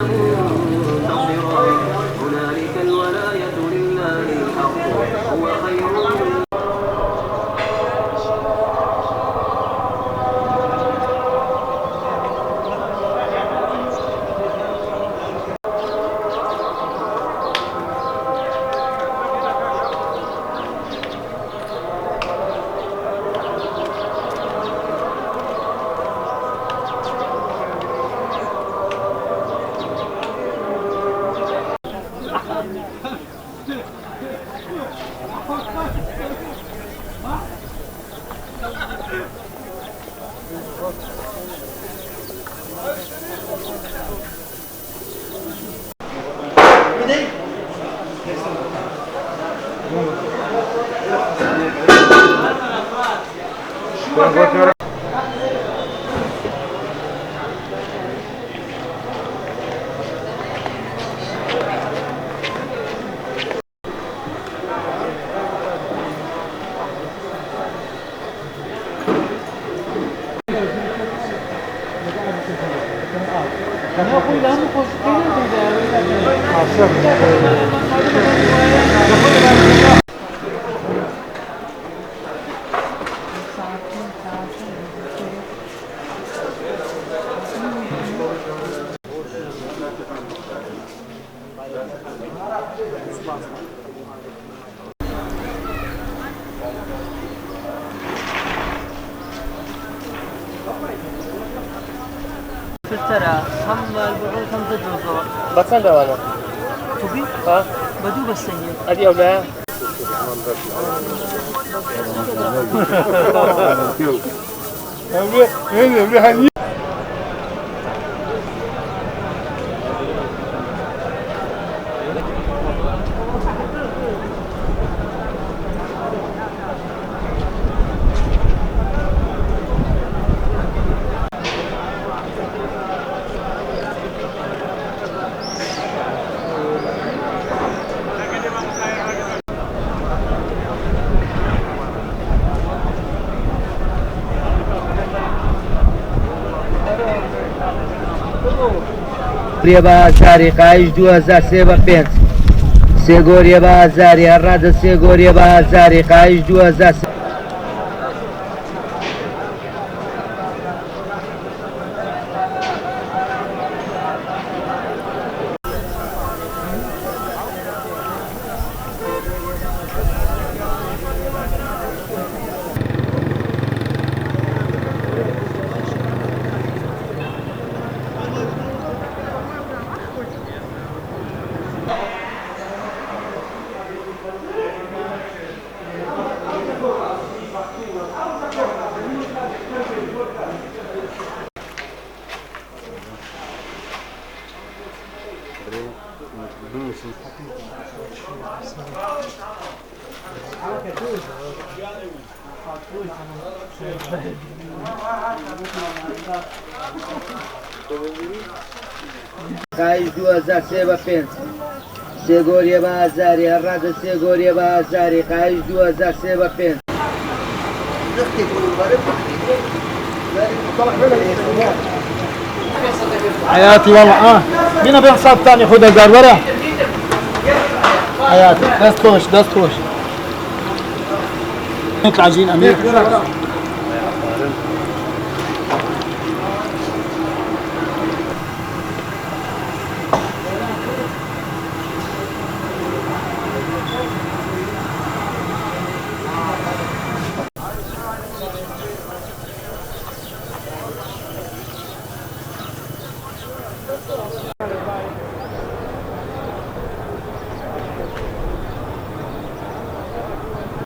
منتصرا هنالك الولاية لله الحق هو خير. ترى هم البعوث هم تجوزوا بسند وانا تبي؟ ها بدو بس هي ادي اولاد بازاری قایش 2003 بە 5 سێگۆریە بازاری هەڕادە سێگۆریە بازاری قایش 2003. قایش 2003 بە 5 سێگۆریە بازاری هەڕادە سێگۆریە بازاری قایش 2003 بە 5. حياتي والله مين بيحصل ثاني خدها زرورة حياتي دستوش نطلع جين امير